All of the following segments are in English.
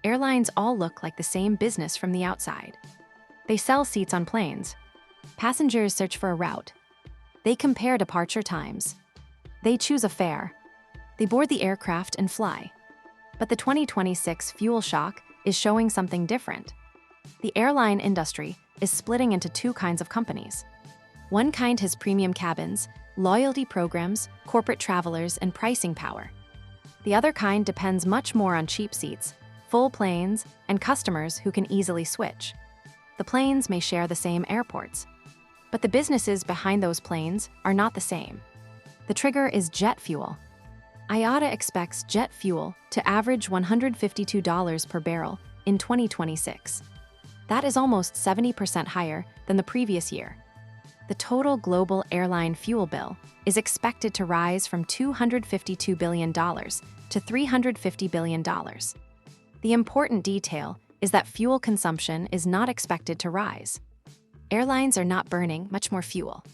Airlines all look like the same business from the outside. They sell seats on planes. Passengers search for a route. They compare departure times. They choose a fare. They board the aircraft and fly. But the 2026 fuel shock is showing something different. The airline industry is splitting into two kinds of companies. One kind has premium cabins, loyalty programs, corporate travelers, and pricing power. The other kind depends much more on cheap seats, full planes, and customers who can easily switch. The planes may share the same airports, but the businesses behind those planes are not the same. The trigger is jet fuel. IATA expects jet fuel to average $152 per barrel in 2026. That is almost 70% higher than the previous year. The total global airline fuel bill is expected to rise from $252 billion to $350 billion. The important detail is that fuel consumption is not expected to rise. Airlines are not burning much more fuel.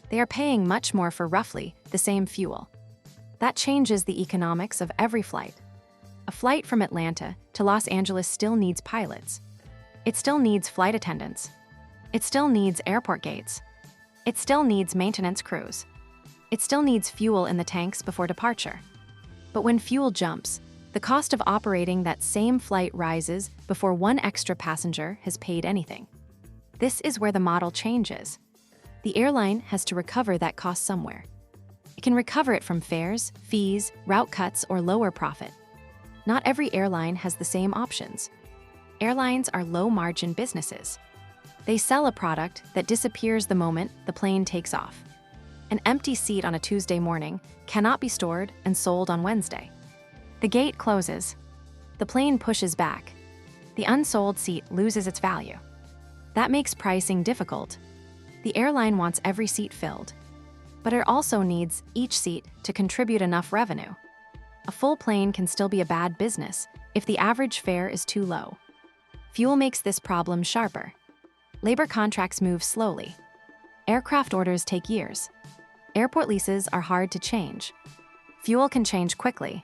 They are paying much more for roughly the same fuel. That changes the economics of every flight. A flight from Atlanta to Los Angeles still needs pilots. It still needs flight attendants. It still needs airport gates. It still needs maintenance crews. It still needs fuel in the tanks before departure. But when fuel jumps, the cost of operating that same flight rises before one extra passenger has paid anything. This is where the model changes. The airline has to recover that cost somewhere. It can recover it from fares, fees, route cuts, or lower profit. Not every airline has the same options. Airlines are low-margin businesses. They sell a product that disappears the moment the plane takes off. An empty seat on a Tuesday morning cannot be stored and sold on Wednesday. The gate closes. The plane pushes back. The unsold seat loses its value. That makes pricing difficult. The airline wants every seat filled, but it also needs each seat to contribute enough revenue. A full plane can still be a bad business if the average fare is too low. Fuel makes this problem sharper. Labor contracts move slowly. Aircraft orders take years. Airport leases are hard to change. Fuel can change quickly.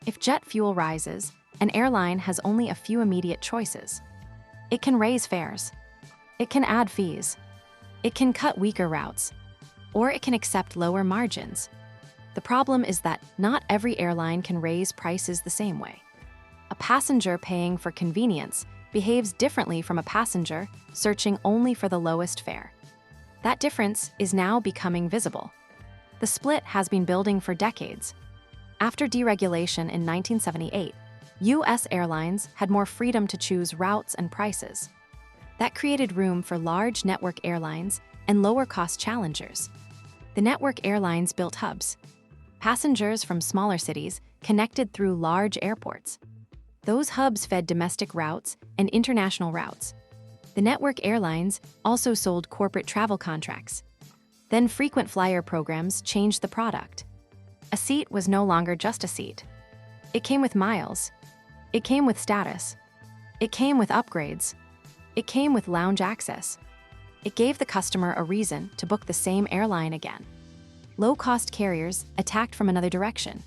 If jet fuel rises, an airline has only a few immediate choices. It can raise fares. It can add fees. It can cut weaker routes. Or it can accept lower margins. The problem is that not every airline can raise prices the same way. A passenger paying for convenience behaves differently from a passenger searching only for the lowest fare. That difference is now becoming visible. The split has been building for decades. After deregulation in 1978, U.S. airlines had more freedom to choose routes and prices. That created room for large network airlines and lower-cost challengers. The network airlines built hubs. Passengers from smaller cities connected through large airports. Those hubs fed domestic routes and international routes. The network airlines also sold corporate travel contracts. Then frequent flyer programs changed the product. A seat was no longer just a seat. It came with miles. It came with status. It came with upgrades. It came with lounge access. It gave the customer a reason to book the same airline again. Low-cost carriers attacked from another direction.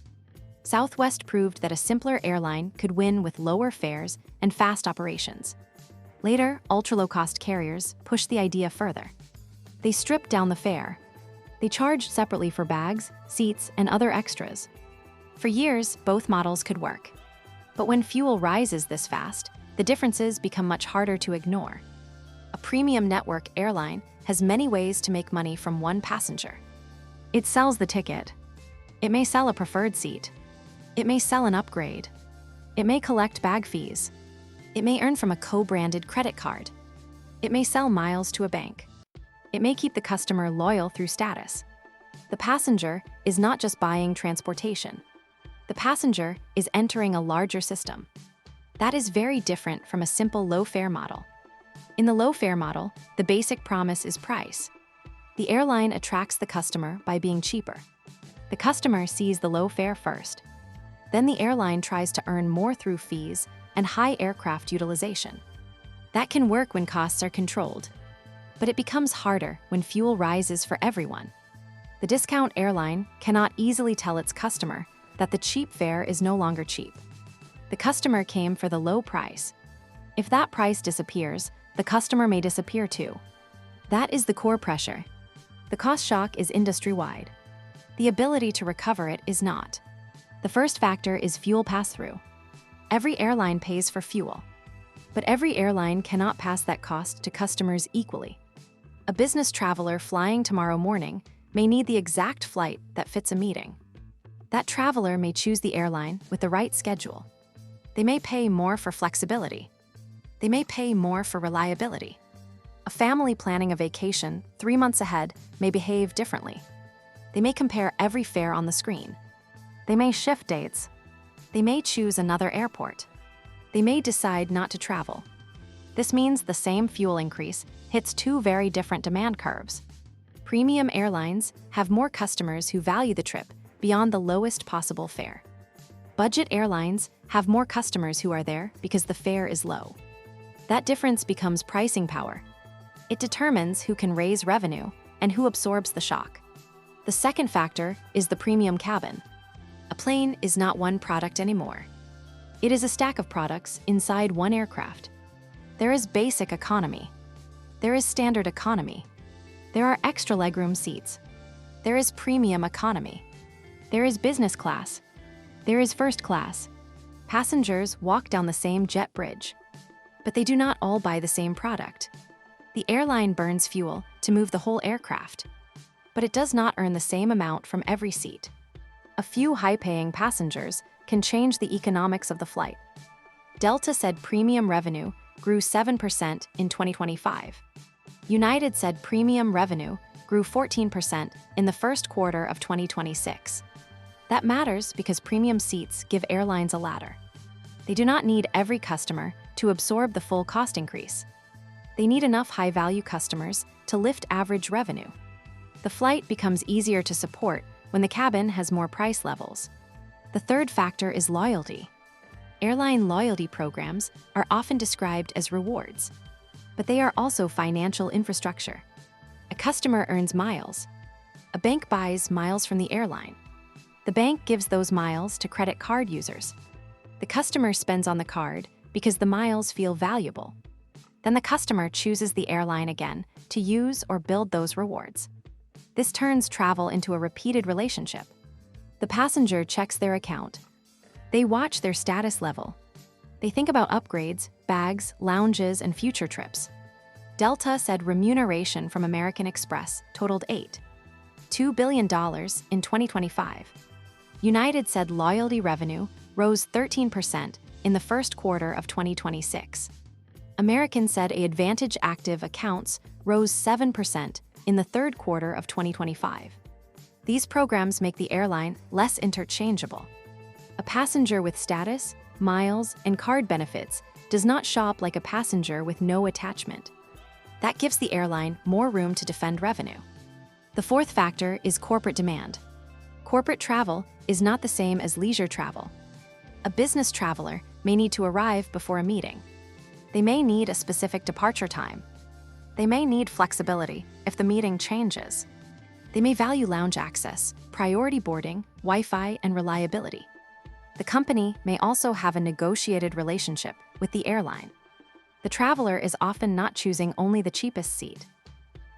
Southwest proved that a simpler airline could win with lower fares and fast operations. Later, ultra-low-cost carriers pushed the idea further. They stripped down the fare. They charged separately for bags, seats, and other extras. For years, both models could work. But when fuel rises this fast, the differences become much harder to ignore. A premium network airline has many ways to make money from one passenger. It sells the ticket. It may sell a preferred seat. It may sell an upgrade. It may collect bag fees. It may earn from a co-branded credit card. It may sell miles to a bank. It may keep the customer loyal through status. The passenger is not just buying transportation. The passenger is entering a larger system. That is very different from a simple low-fare model. In the low-fare model, the basic promise is price. The airline attracts the customer by being cheaper. The customer sees the low fare first. Then the airline tries to earn more through fees and high aircraft utilization. That can work when costs are controlled, but it becomes harder when fuel rises for everyone. The discount airline cannot easily tell its customer that the cheap fare is no longer cheap. The customer came for the low price. If that price disappears, the customer may disappear too. That is the core pressure. The cost shock is industry-wide. The ability to recover it is not. The first factor is fuel pass-through. Every airline pays for fuel, but every airline cannot pass that cost to customers equally. A business traveler flying tomorrow morning may need the exact flight that fits a meeting. That traveler may choose the airline with the right schedule. They may pay more for flexibility. They may pay more for reliability. A family planning a vacation 3 months ahead may behave differently. They may compare every fare on the screen. They may shift dates. They may choose another airport. They may decide not to travel. This means the same fuel increase hits two very different demand curves. Premium airlines have more customers who value the trip beyond the lowest possible fare. Budget airlines have more customers who are there because the fare is low. That difference becomes pricing power. It determines who can raise revenue and who absorbs the shock. The second factor is the premium cabin. A plane is not one product anymore. It is a stack of products inside one aircraft. There is basic economy. There is standard economy. There are extra legroom seats. There is premium economy. There is business class. There is first class. Passengers walk down the same jet bridge, but they do not all buy the same product. The airline burns fuel to move the whole aircraft, but it does not earn the same amount from every seat. A few high-paying passengers can change the economics of the flight. Delta said premium revenue grew 7% in 2025. United said premium revenue grew 14% in the first quarter of 2026. That matters because premium seats give airlines a ladder. They do not need every customer to absorb the full cost increase. They need enough high-value customers to lift average revenue. The flight becomes easier to support when the cabin has more price levels. The third factor is loyalty. Airline loyalty programs are often described as rewards, but they are also financial infrastructure. A customer earns miles. A bank buys miles from the airline. The bank gives those miles to credit card users. The customer spends on the card because the miles feel valuable. Then the customer chooses the airline again to use or build those rewards. This turns travel into a repeated relationship. The passenger checks their account. They watch their status level. They think about upgrades, bags, lounges, and future trips. Delta said remuneration from American Express totaled $8.2 billion in 2025. United said loyalty revenue rose 13% in the first quarter of 2026. American said AAdvantage active accounts rose 7% in the third quarter of 2025. These programs make the airline less interchangeable. A passenger with status, miles, and card benefits does not shop like a passenger with no attachment. That gives the airline more room to defend revenue. The fourth factor is corporate demand. Corporate travel is not the same as leisure travel. A business traveler may need to arrive before a meeting. They may need a specific departure time. They may need flexibility if the meeting changes. They may value lounge access, priority boarding, Wi-Fi, and reliability. The company may also have a negotiated relationship with the airline. The traveler is often not choosing only the cheapest seat.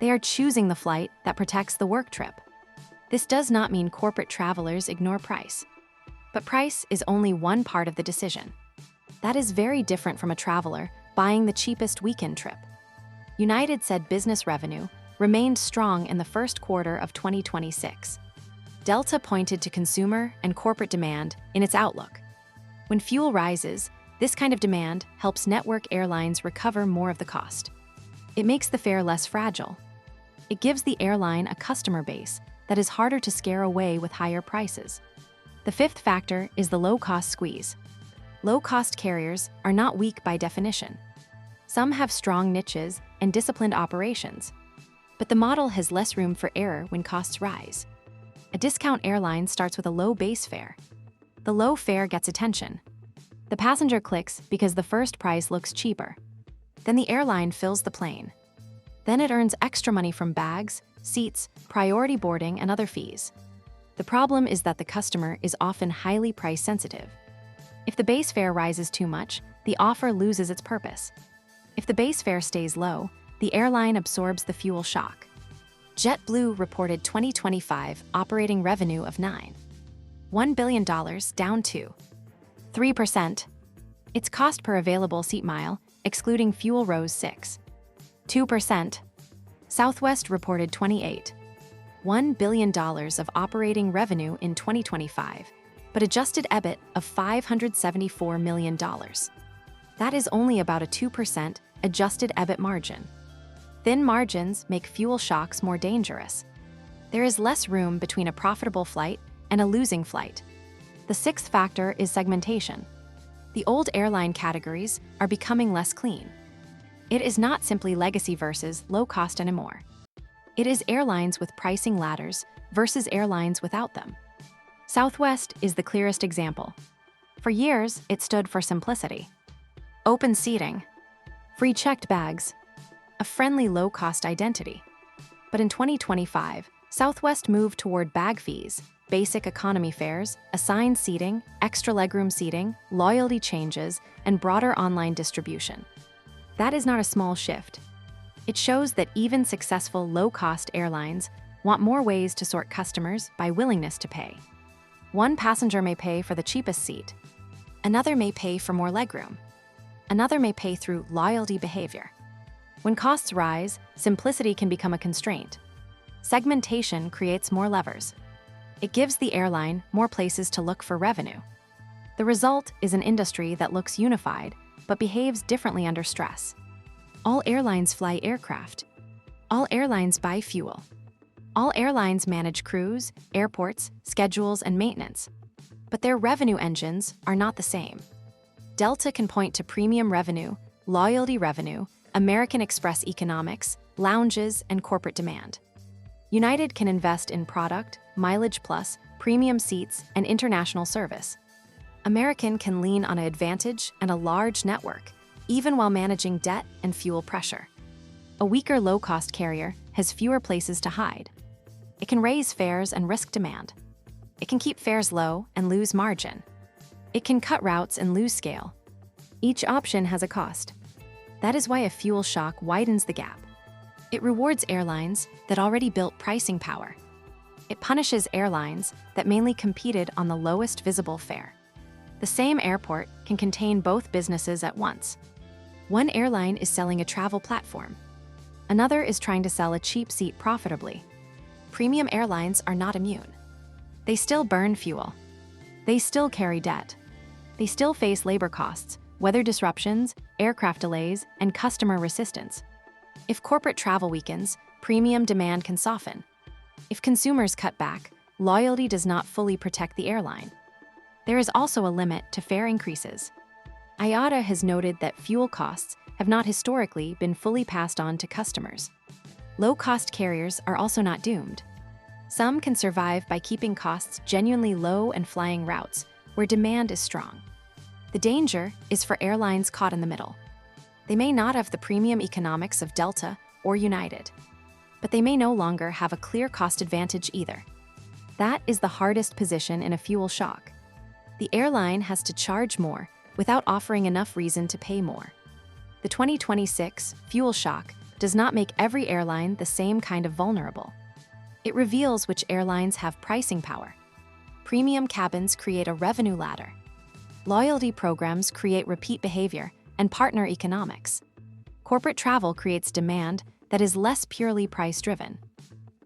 They are choosing the flight that protects the work trip. This does not mean corporate travelers ignore price. But price is only one part of the decision. That is very different from a traveler buying the cheapest weekend trip. United said business revenue remained strong in the first quarter of 2026. Delta pointed to consumer and corporate demand in its outlook. When fuel rises, this kind of demand helps network airlines recover more of the cost. It makes the fare less fragile. It gives the airline a customer base that is harder to scare away with higher prices. The fifth factor is the low-cost squeeze. Low-cost carriers are not weak by definition. Some have strong niches and disciplined operations, but the model has less room for error when costs rise. A discount airline starts with a low base fare. The low fare gets attention. The passenger clicks because the first price looks cheaper. Then the airline fills the plane. Then it earns extra money from bags, seats, priority boarding, and other fees. The problem is that the customer is often highly price sensitive. If the base fare rises too much, the offer loses its purpose. If the base fare stays low, the airline absorbs the fuel shock. JetBlue reported 2025 operating revenue of $9.1 billion, down 2.3%. Its cost per available seat mile, excluding fuel, rose 6.2%. Southwest reported $28.1 billion of operating revenue in 2025, but adjusted EBIT of $574 million. That is only about a 2% adjusted EBIT margin. Thin margins make fuel shocks more dangerous. There is less room between a profitable flight and a losing flight. The sixth factor is segmentation. The old airline categories are becoming less clean. It is not simply legacy versus low cost anymore. It is airlines with pricing ladders versus airlines without them. Southwest is the clearest example. For years, it stood for simplicity. Open seating, free checked bags, a friendly low-cost identity. But in 2025, Southwest moved toward bag fees, basic economy fares, assigned seating, extra legroom seating, loyalty changes, and broader online distribution. That is not a small shift. It shows that even successful low-cost airlines want more ways to sort customers by willingness to pay. One passenger may pay for the cheapest seat. Another may pay for more legroom. Another may pay through loyalty behavior. When costs rise, simplicity can become a constraint. Segmentation creates more levers. It gives the airline more places to look for revenue. The result is an industry that looks unified, but behaves differently under stress. All airlines fly aircraft. All airlines buy fuel. All airlines manage crews, airports, schedules, and maintenance. But their revenue engines are not the same. Delta can point to premium revenue, loyalty revenue, American Express economics, lounges, and corporate demand. United can invest in product, mileage plus, premium seats, and international service. American can lean on an advantage and a large network, even while managing debt and fuel pressure. A weaker low-cost carrier has fewer places to hide. It can raise fares and risk demand. It can keep fares low and lose margin. It can cut routes and lose scale. Each option has a cost. That is why a fuel shock widens the gap. It rewards airlines that already built pricing power. It punishes airlines that mainly competed on the lowest visible fare. The same airport can contain both businesses at once. One airline is selling a travel platform. Another is trying to sell a cheap seat profitably. Premium airlines are not immune. They still burn fuel. They still carry debt. They still face labor costs, weather disruptions, aircraft delays, and customer resistance. If corporate travel weakens, premium demand can soften. If consumers cut back, loyalty does not fully protect the airline. There is also a limit to fare increases. IATA has noted that fuel costs have not historically been fully passed on to customers. Low-cost carriers are also not doomed. Some can survive by keeping costs genuinely low and flying routes where demand is strong. The danger is for airlines caught in the middle. They may not have the premium economics of Delta or United, but they may no longer have a clear cost advantage either. That is the hardest position in a fuel shock. The airline has to charge more without offering enough reason to pay more. The 2026 fuel shock does not make every airline the same kind of vulnerable. It reveals which airlines have pricing power. Premium cabins create a revenue ladder. Loyalty programs create repeat behavior and partner economics. Corporate travel creates demand that is less purely price-driven.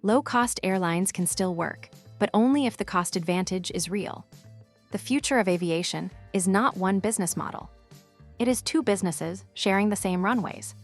Low-cost airlines can still work, but only if the cost advantage is real. The future of aviation is not one business model. It is two businesses sharing the same runways.